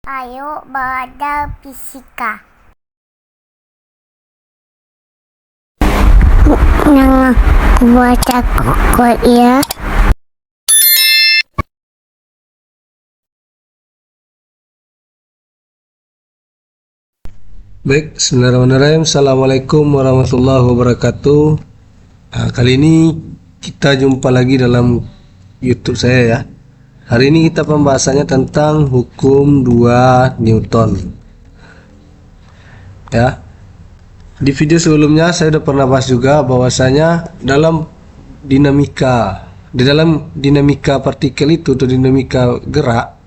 Ayo pada fisika. Nang baca kok ya. Baik, bismillahirrahmanirrahim. Assalamualaikum warahmatullahi wabarakatuh. Kali ini kita jumpa lagi dalam YouTube saya ya. Hari ini kita pembahasannya tentang hukum 2 Newton. Ya. Di video sebelumnya saya sudah pernah bahas juga bahwasanya di dalam dinamika partikel itu atau dinamika gerak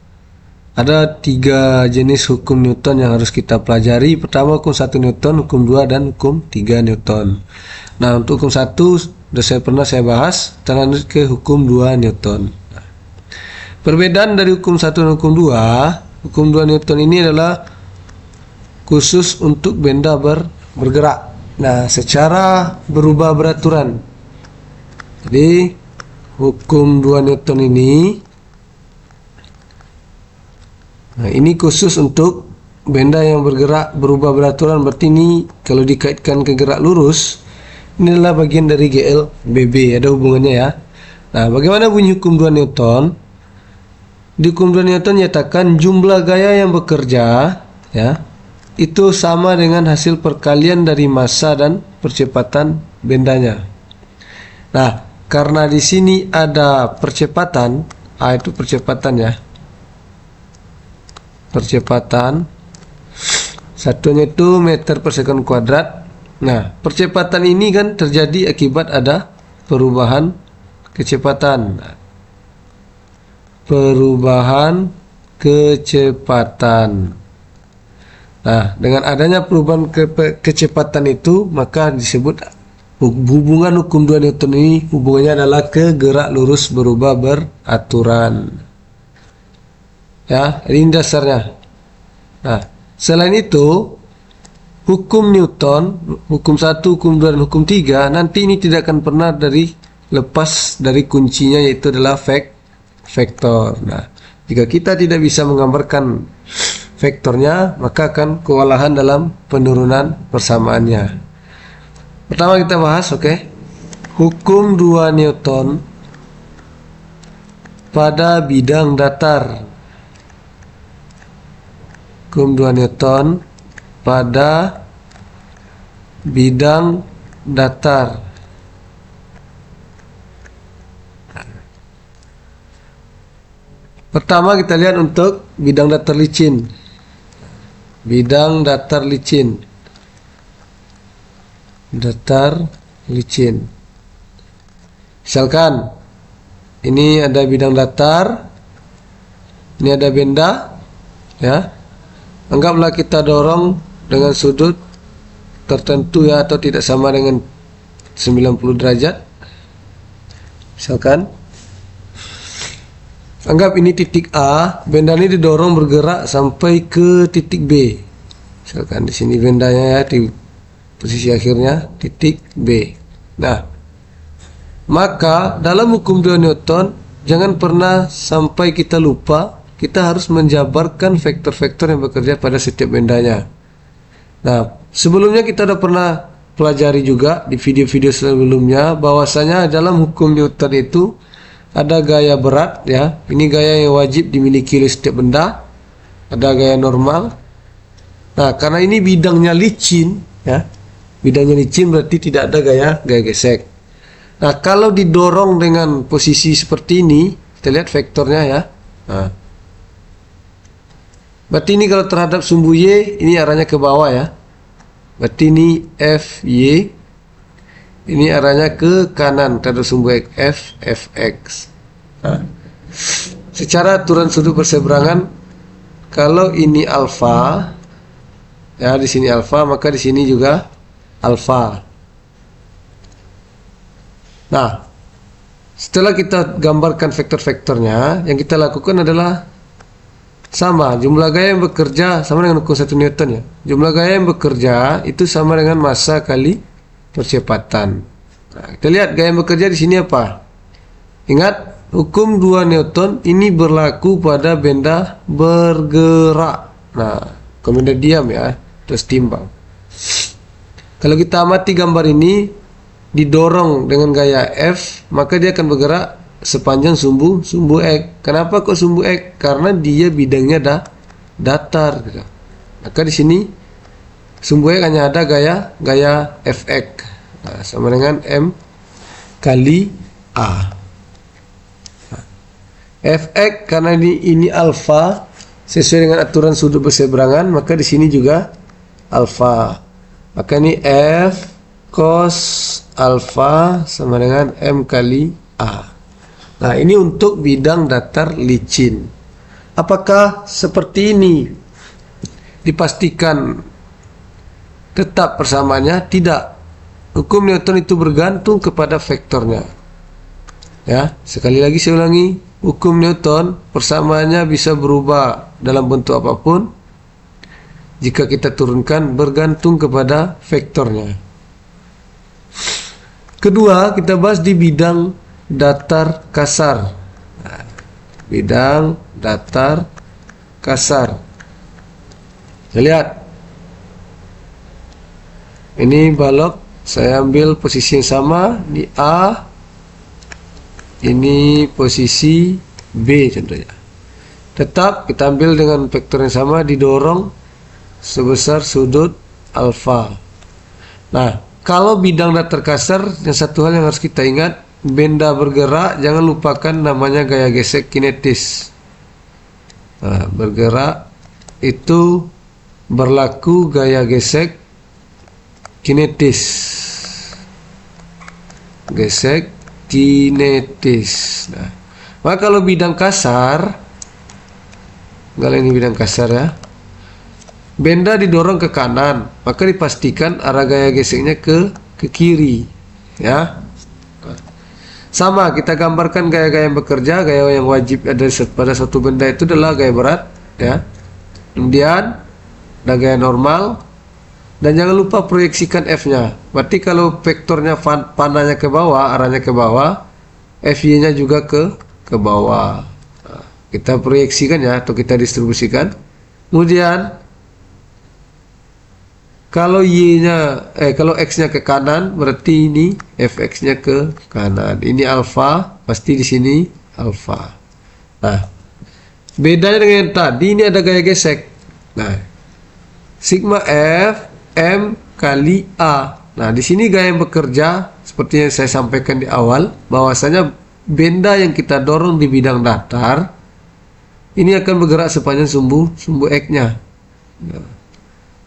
ada 3 jenis hukum Newton yang harus kita pelajari. Pertama hukum 1 Newton, hukum 2 dan hukum 3 Newton. Nah, untuk hukum 1 sudah pernah saya bahas, kita lanjut ke hukum 2 Newton. Perbedaan dari hukum 1 dan hukum 2 Newton ini adalah khusus untuk benda bergerak. Nah, secara berubah beraturan. Jadi, hukum 2 Newton ini, nah, ini khusus untuk benda yang bergerak berubah beraturan. Berarti ini kalau dikaitkan ke gerak lurus, ini adalah bagian dari GLBB, ada hubungannya ya. Nah, bagaimana bunyi hukum 2 Newton? Di hukum 2 Newton nyatakan jumlah gaya yang bekerja ya itu sama dengan hasil perkalian dari massa dan percepatan bendanya. Nah, karena di sini ada percepatan, itu percepatan ya. Percepatan satunya itu meter per sekon kuadrat. Nah, percepatan ini kan terjadi akibat ada perubahan kecepatan. Nah, dengan adanya perubahan kecepatan itu, maka disebut hubungan hukum 2 Newton ini hubungannya adalah ke gerak lurus berubah beraturan. Ya, ini dasarnya. Nah, selain itu, hukum Newton, hukum 1, hukum 2, dan hukum 3, nanti ini tidak akan pernah lepas dari kuncinya, yaitu adalah vektor. Nah, jika kita tidak bisa menggambarkan vektornya, maka akan kewalahan dalam penurunan persamaannya. Pertama kita bahas, hukum 2 Newton pada bidang datar. Hukum 2 Newton pada bidang datar. Pertama kita lihat untuk bidang datar licin. Bidang datar licin. Datar licin. Misalkan ini ada bidang datar, ini ada benda, ya. Anggaplah kita dorong dengan sudut tertentu ya, atau tidak sama dengan 90 derajat. Misalkan anggap ini titik A, benda ini didorong bergerak sampai ke titik B. Misalkan di sini bendanya ya, di posisi akhirnya titik B. Nah, maka dalam hukum 2 Newton jangan pernah sampai kita lupa, kita harus menjabarkan vektor-vektor yang bekerja pada setiap bendanya. Nah, sebelumnya kita sudah pernah pelajari juga di video-video sebelumnya bahwasanya dalam hukum Newton itu ada gaya berat ya, ini gaya yang wajib dimiliki oleh setiap benda. Ada gaya normal. Nah, karena ini bidangnya licin ya, bidangnya licin berarti tidak ada gaya gesek. Nah, kalau didorong dengan posisi seperti ini, kita lihat vektornya ya. Nah, berarti ini kalau terhadap sumbu Y, ini arahnya ke bawah ya. Berarti ini FY, ini arahnya ke kanan terhadap sumbu fx. Nah, secara aturan sudut berseberangan, kalau ini alfa, ya di sini alfa, maka di sini juga alfa. Nah, setelah kita gambarkan vektor-vektornya, yang kita lakukan adalah sama, jumlah gaya yang bekerja sama dengan hukum 1 Newton ya. Jumlah gaya yang bekerja itu sama dengan massa kali percepatan. Nah, kita lihat gaya yang bekerja di sini apa? Ingat, hukum 2 Newton ini berlaku pada benda bergerak. Nah, kalau benda diam ya, terus timbang. Kalau kita amati gambar ini didorong dengan gaya F, maka dia akan bergerak sepanjang sumbu X. Kenapa kok sumbu X? Karena dia bidangnya datar. Gitu. Maka di sini sumbu X hanya ada gaya Fx. Nah, sama dengan M kali A. Nah, Fx karena ini alfa sesuai dengan aturan sudut berseberangan, maka di sini juga alfa. Maka ini F cos alfa sama dengan M kali A. Nah, ini untuk bidang datar licin. Apakah seperti ini dipastikan tetap persamaannya? Tidak. Hukum Newton itu bergantung kepada vektornya. Ya, sekali lagi saya ulangi, hukum Newton persamaannya bisa berubah dalam bentuk apapun jika kita turunkan bergantung kepada vektornya. Kedua, kita bahas di bidang datar kasar. Nah, bidang datar kasar. Kita lihat. Ini balok, saya ambil posisi yang sama di A. Ini posisi B contohnya. Tetap kita ambil dengan vektor yang sama, didorong sebesar sudut alfa. Nah, kalau bidang datar kasar, yang satu hal yang harus kita ingat, benda bergerak, jangan lupakan namanya gaya gesek kinetis. Nah, bergerak itu berlaku gaya gesek kinetis. Gesek kinetis. Nah, maka kalau bidang kasar, kalau ini bidang kasar ya, benda didorong ke kanan, maka dipastikan arah gaya geseknya ke kiri, ya. Sama, kita gambarkan gaya-gaya yang bekerja, gaya yang wajib ada pada suatu benda itu adalah gaya berat, ya. Kemudian ada gaya normal, dan jangan lupa proyeksikan F-nya. Berarti kalau vektornya panahnya ke bawah, arahnya ke bawah, Fy-nya juga ke bawah. Nah, kita proyeksikan ya, atau kita distribusikan. Kemudian kalau kalau X-nya ke kanan, berarti ini Fx-nya ke kanan. Ini alfa, pasti di sini alfa. Nah, bedanya dengan yang tadi, ini ada gaya gesek. Nah, sigma F M kali A. Nah, di sini gaya yang bekerja seperti yang saya sampaikan di awal, bahwasanya benda yang kita dorong di bidang datar ini akan bergerak sepanjang sumbu X-nya. Nah,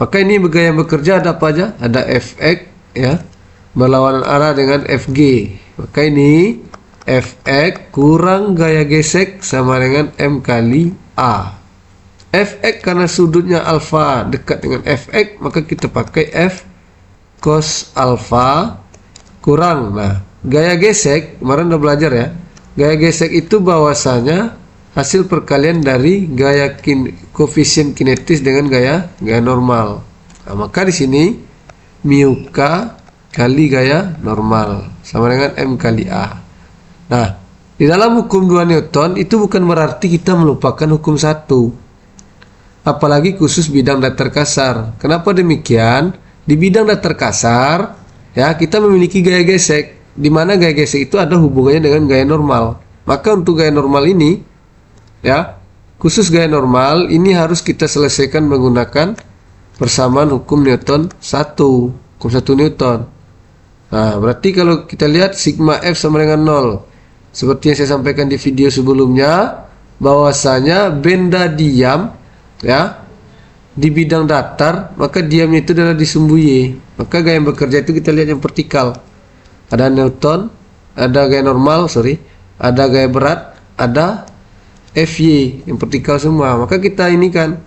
maka ini gaya yang bekerja ada apa aja? Ada Fx ya, berlawanan arah dengan Fg. Maka ini Fx kurang gaya gesek sama dengan M kali A. Fx karena sudutnya alfa dekat dengan Fx, maka kita pakai F cos alfa kurang. Nah, gaya gesek kemarin udah belajar ya. Gaya gesek itu bahwasanya hasil perkalian dari gaya koefisien kinetis dengan gaya normal. Nah, maka di sini mu k kali gaya normal sama dengan M kali A. Nah, di dalam hukum 2 Newton itu bukan berarti kita melupakan hukum 1. Apalagi khusus bidang datar kasar. Kenapa demikian? Di bidang datar kasar ya, kita memiliki gaya gesek, di mana gaya gesek itu ada hubungannya dengan gaya normal. Maka untuk gaya normal ini ya, khusus gaya normal ini harus kita selesaikan menggunakan persamaan hukum Newton 1, hukum 1 Newton. Nah, berarti kalau kita lihat sigma F sama dengan 0. Seperti yang saya sampaikan di video sebelumnya, bahwasanya benda diam ya di bidang datar, maka diamnya itu adalah di sumbu Y. Maka gaya yang bekerja itu kita lihat yang vertikal. Ada Newton, ada gaya normal, ada gaya berat, ada Fy yang vertikal semua. Maka kita ini kan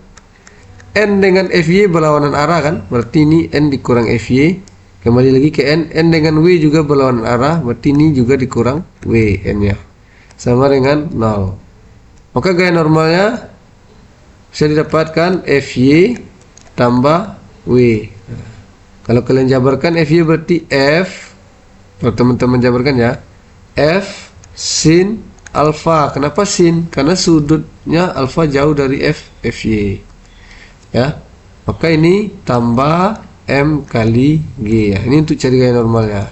N dengan Fy berlawanan arah kan, berarti ini N dikurang Fy. Kembali lagi ke N dengan W juga berlawanan arah, berarti ini juga dikurang W, N nya sama dengan 0. Maka gaya normalnya bisa didapatkan Fy tambah W. Nah, kalau kalian jabarkan Fy berarti F, kalau teman-teman jabarkan ya, F sin alfa. Kenapa sin? Karena sudutnya alfa jauh dari Fy. ya. Maka ini tambah M kali G ya. Ini untuk cari gaya normalnya.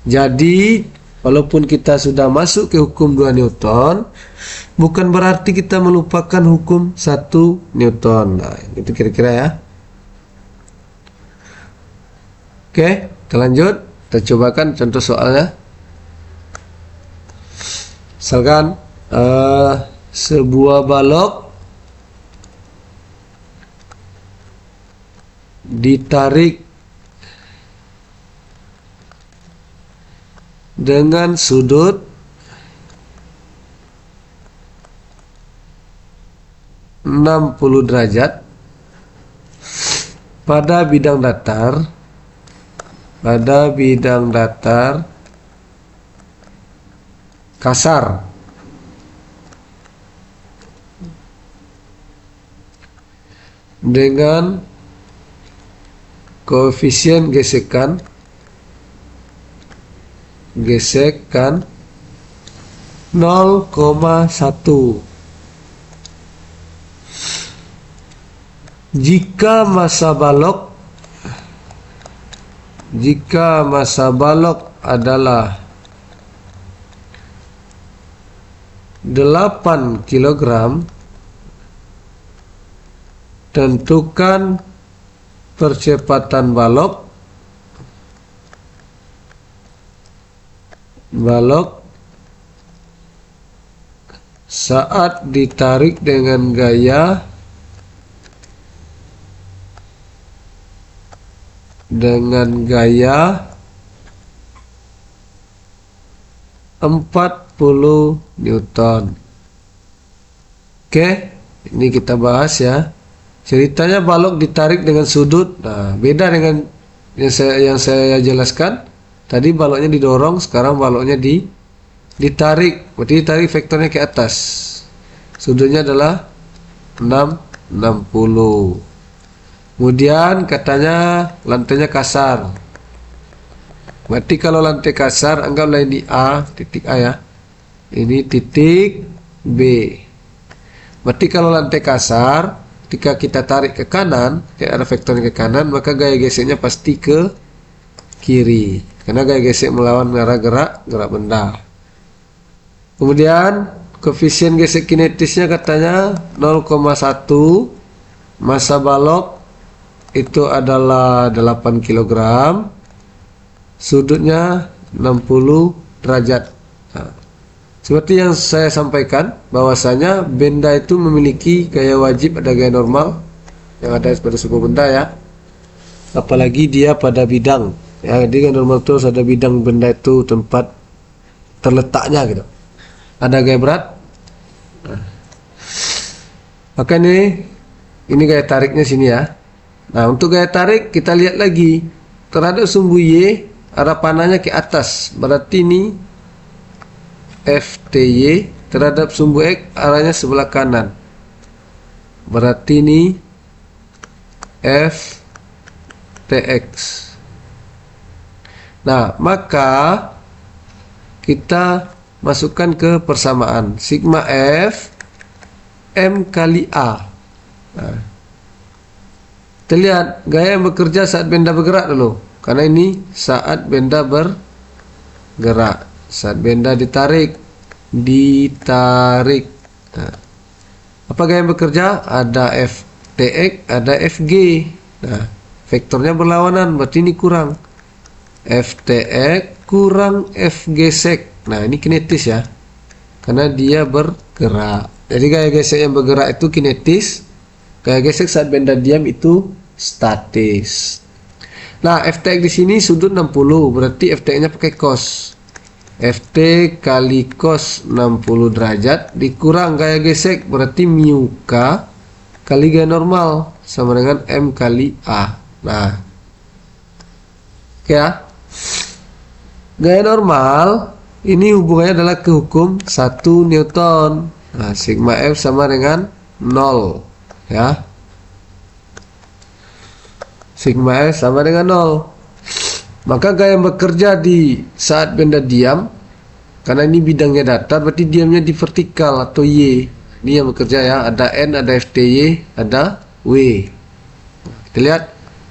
Jadi walaupun kita sudah masuk ke hukum 2 Newton, bukan berarti kita melupakan hukum 1 Newton. Nah, itu kira-kira ya. Oke, kita lanjut. Kita cobakan contoh soalnya. Misalkan sebuah balok ditarik dengan sudut 60 derajat pada bidang datar kasar dengan koefisien gesekan 0,1. Jika massa balok adalah 8 kg, tentukan percepatan balok saat ditarik dengan gaya 40 Newton. Oke, ini kita bahas ya. Ceritanya balok ditarik dengan sudut. Nah, beda dengan yang saya jelaskan. Tadi baloknya didorong, sekarang baloknya ditarik. Berarti ditarik vektornya ke atas. Sudutnya adalah 60. Kemudian katanya lantainya kasar. Berarti kalau lantai kasar, anggaplah ini A, titik A ya. Ini titik B. Berarti kalau lantai kasar, ketika kita tarik ke kanan, kayak ada vektornya ke kanan, maka gaya geseknya pasti ke kiri. Karena gaya gesek melawan arah gerak benda. Kemudian koefisien gesek kinetisnya katanya 0,1. Massa balok itu adalah 8 kg. Sudutnya 60 derajat. Nah, seperti yang saya sampaikan, bahwasanya benda itu memiliki gaya wajib, ada gaya normal yang ada pada sebuah benda ya. Apalagi dia pada bidang. Ya, jadi gaya normal itu ada bidang benda itu tempat terletaknya gitu. Ada gaya berat. Nah, maka ini gaya tariknya sini ya. Nah, untuk gaya tarik kita lihat lagi terhadap sumbu Y, arah panahnya ke atas. Berarti ini FTY, terhadap sumbu X arahnya sebelah kanan. Berarti ini FTX. Nah, maka kita masukkan ke persamaan sigma F M kali A. Nah, kita lihat gaya yang bekerja saat benda bergerak dulu, karena ini saat benda bergerak. Saat benda ditarik. Nah, apa gaya yang bekerja? Ada FTX, ada FG. Nah, vektornya berlawanan, berarti ini kurang. FTX kurang FG sek. Nah, ini kinetis ya, karena dia bergerak. Jadi gaya gesek yang bergerak itu kinetis. Gaya gesek saat benda diam itu statis. Nah, FTX di sini sudut 60, berarti FTX-nya pakai cos. FT kali cos 60 derajat dikurang gaya gesek, berarti mu K kali gaya normal sama dengan M kali A. Nah, oke ya. Gaya normal ini hubungannya adalah ke hukum 1 Newton. Nah, sigma F sama dengan 0 ya. Sigma F sama dengan 0. Maka gaya yang bekerja di saat benda diam, karena ini bidangnya datar, berarti diamnya di vertikal atau Y. Ini yang bekerja ya, ada N, ada FTY, ada W. Kita lihat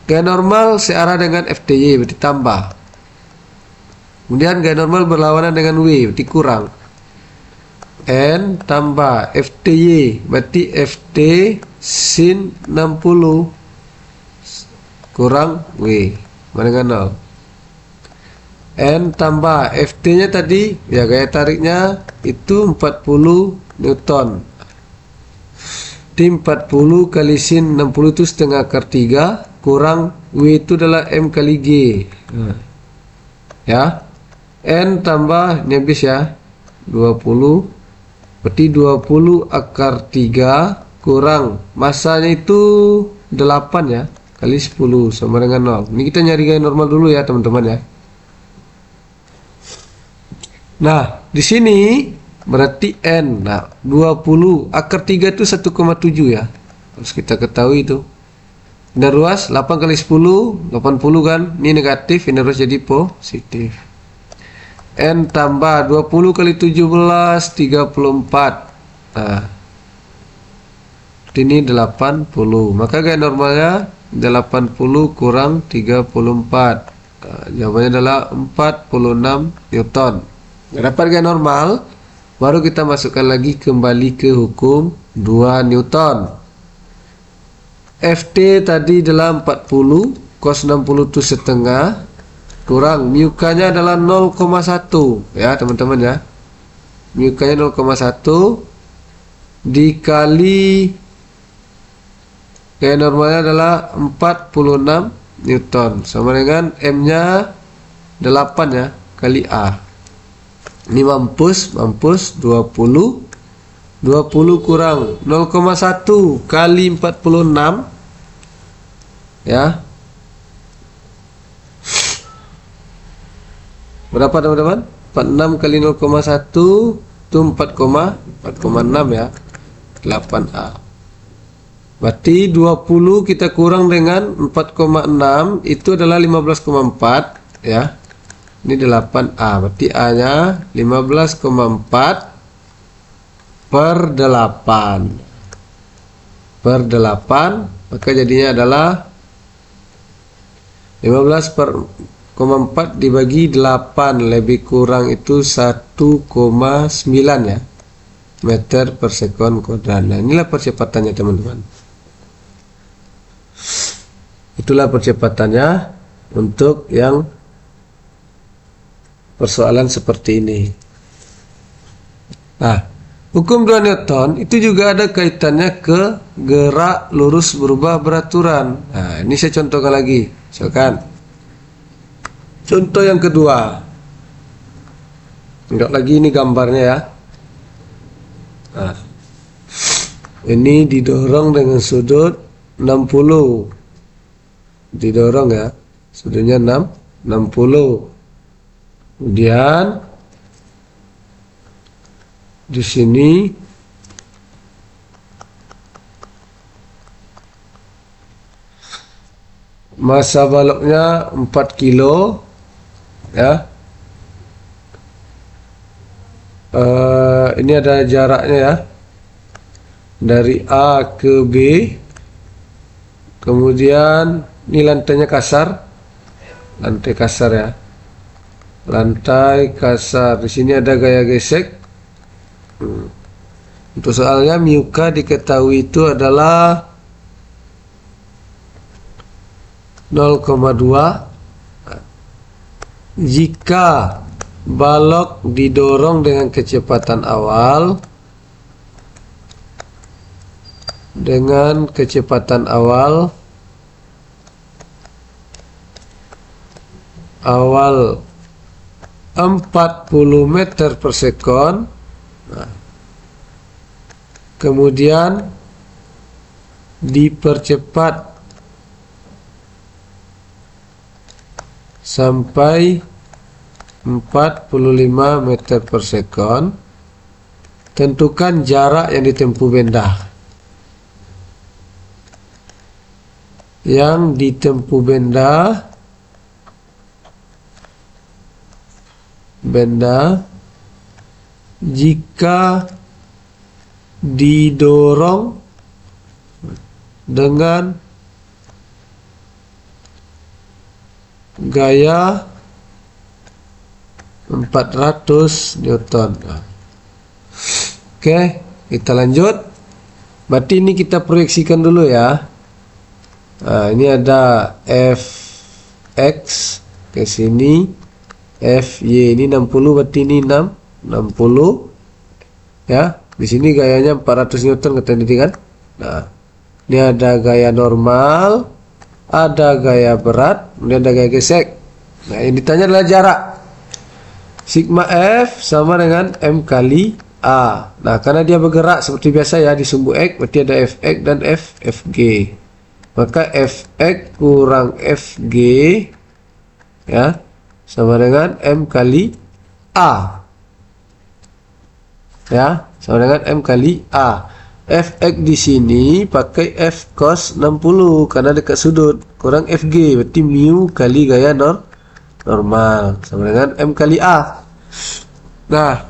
gaya normal searah dengan FTY berarti tambah. Kemudian gaya normal berlawanan dengan W berarti kurang. N tambah FTY berarti FT sin 60 kurang W sama dengan 0. N tambah FT nya tadi ya gaya tariknya itu 40 Newton. Tim 40 kali sin 60 itu setengah akar 3 kurang W itu adalah M kali G. Ya. N tambah ini habis ya 20 berarti 20 akar 3 kurang masanya itu 8 ya kali 10 sama dengan 0. Ini kita nyari gaya normal dulu ya teman-teman ya. Nah, di sini berarti N. Nah, 20 akar 3 itu 1,7 ya. Harus kita ketahui itu. Ini ruas 8 kali 10 80 kan. Ini negatif, ini ruas jadi positif. N tambah 20 kali 17 34. Nah, ini 80. Maka gaya normalnya 80 kurang 34. Nah, jawabannya adalah 46 Newton. Dapat gaya normal, baru kita masukkan lagi kembali ke hukum 2 Newton. FT tadi adalah 40, cos 60 itu setengah, kurang mu nya adalah 0,1 ya teman-teman ya. Mu nya 0,1 dikali gaya normalnya adalah 46 Newton sama dengan M nya 8 ya kali A. Ini mampus 20 kurang 0,1 kali 46 ya. Berapa teman-teman? 46 kali 0,1 itu 4,6 ya. 8A. Berarti 20 kita kurang dengan 4,6 itu adalah 15,4 ya. Ini 8A, berarti A nya 15,4 per 8 maka jadinya adalah 15,4 dibagi 8 lebih kurang itu 1,9 ya meter per sekon kuadrat. Nah, inilah percepatannya teman-teman. Itulah percepatannya untuk yang persoalan seperti ini. Nah, hukum 2 Newton itu juga ada kaitannya ke gerak lurus berubah beraturan. Nah, ini saya contohkan lagi. Misalkan contoh yang kedua. Enggak lagi ini gambarnya ya. Nah, ini didorong dengan sudut 60. Didorong ya. Sudutnya 60. Kemudian di sini massa baloknya 4 kilo ya. Ini ada jaraknya ya dari A ke B. Kemudian ini lantainya kasar, lantai kasar ya. Lantai kasar. Di sini ada gaya gesek. Untuk soalnya mu k diketahui itu adalah 0,2 jika balok didorong dengan kecepatan awal awal 40 meter per sekon. Nah, kemudian dipercepat sampai 45 meter per sekon. Tentukan jarak yang ditempuh benda. Yang ditempuh benda jika didorong dengan gaya 400 Newton. Oke, kita lanjut. Berarti ini kita proyeksikan dulu ya. Nah, ini ada Fx ke sini, Fy ini 60, berarti ini 60 ya. Di sini gayanya 400 Newton kata ini kan. Nah, ini ada gaya normal, ada gaya berat, kemudian ada gaya gesek. Nah, yang ditanya adalah jarak. Sigma F sama dengan M kali A. Nah, karena dia bergerak seperti biasa ya di sumbu X, berarti ada Fx dan Fg. Maka Fx kurang Fg ya sama dengan M kali A. Ya, sama dengan M kali A. Fx di sini pakai F cos 60 karena dekat sudut, kurang Fg, berarti mu kali gaya normal sama dengan M kali A. Nah,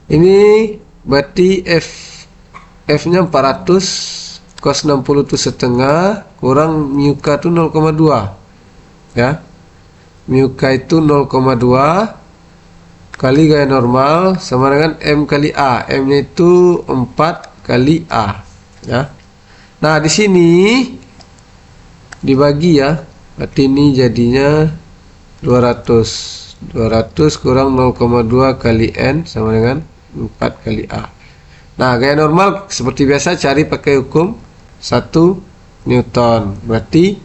ini berarti F-nya 400, cos 60 itu setengah, kurang mu k itu 0,2 ya. Mu k itu 0,2 kali gaya normal sama dengan M kali A. M nya itu 4 kali A ya. Nah, di sini dibagi ya, berarti ini jadinya 200 kurang 0,2 kali N sama dengan 4 kali A. Nah, gaya normal seperti biasa cari pakai hukum 1 Newton. Berarti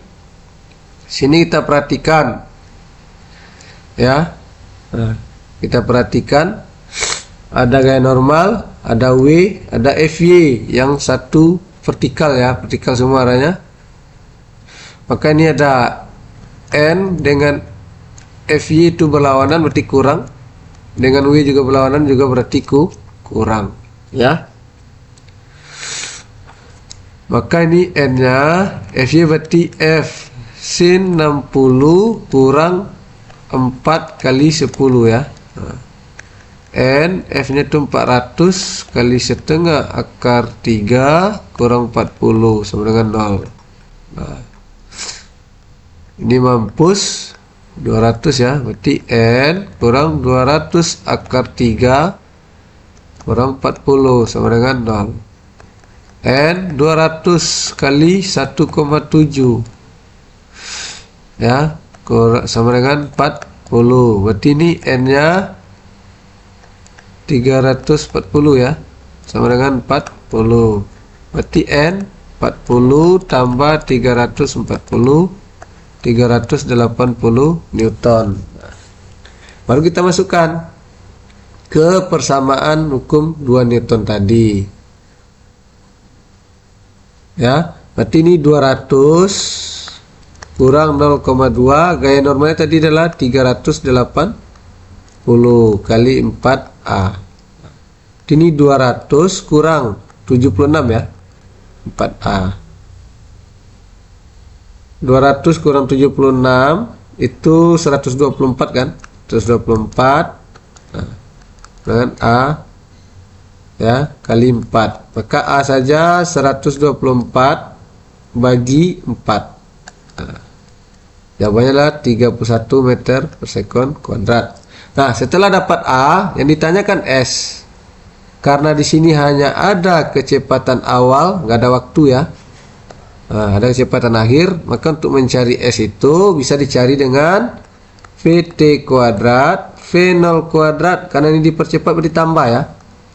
sini kita perhatikan ya. Nah, kita perhatikan ada gaya normal, ada W, ada Fy yang satu vertikal ya, vertikal semua arahnya. Maka ini ada N dengan Fy itu berlawanan berarti kurang, dengan W juga berlawanan juga berarti kurang ya. Maka ini N nya Fy berarti F sin 60 kurang 4 kali 10 ya. N F nya itu 400 kali setengah akar 3 kurang 40 sama dengan 0. Nah, ini mampus 200 ya, berarti N kurang 200 akar 3 kurang 40 sama dengan 0. N 200 kali 1,7 ya, sama dengan 40. Berarti ini N nya 340 ya, sama dengan 40. Berarti N 40 tambah 340, 380 Newton. Baru kita masukkan ke persamaan hukum 2 Newton tadi ya. Berarti ini 200 kurang 0,2, gaya normalnya tadi adalah 380 kali 4A. Ini 200 kurang 76 ya, 4A. 200 kurang 76 itu 124 kan, 124 dengan A ya kali 4. Maka A saja 124 bagi 4. Jawabannya adalah 31 meter per sekon kuadrat. Nah, setelah dapat A, yang ditanyakan S. Karena di sini hanya ada kecepatan awal, nggak ada waktu ya. Nah, ada kecepatan akhir, maka untuk mencari S itu bisa dicari dengan VT kuadrat, V0 kuadrat, karena ini dipercepat ditambah ya.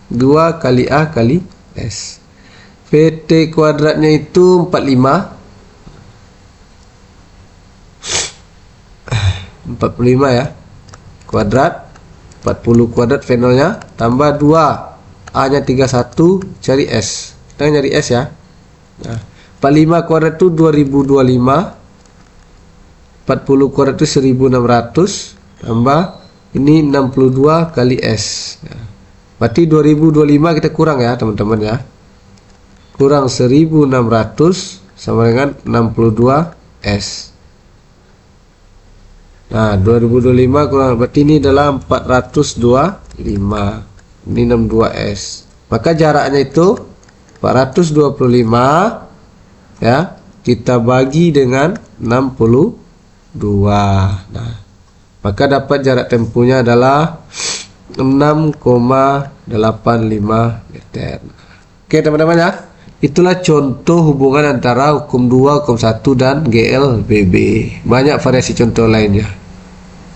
2 kali A kali S. VT kuadratnya itu 45. 45 ya. Kuadrat, 40 kuadrat V0 nya, tambah 2, A nya 31, cari S. Kita nyari S ya. Nah, 45 kuadrat itu 2025, 40 kuadrat itu 1600, tambah ini 62 kali S ya. Berarti 2025 kita kurang ya teman-teman ya, kurang 1600 sama dengan 62 S. Nah, 2025 kurang, berarti ini adalah 425, ini 62S. Maka jaraknya itu 425 ya, kita bagi dengan 62 Nah, maka dapat jarak tempuhnya adalah 6,85 meter. Oke teman-teman ya, itulah contoh hubungan antara hukum 2, hukum 1 dan GLBB. Banyak variasi contoh lainnya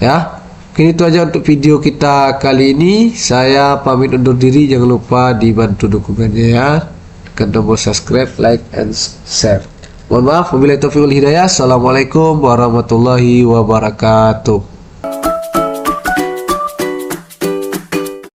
ya. Mungkin itu aja untuk video kita kali ini. Saya pamit undur diri. Jangan lupa dibantu dokumennya ya, tekan tombol subscribe, like, and share. Mohon maaf, wabillahi taufiq wal hidayah. Assalamualaikum warahmatullahi wabarakatuh.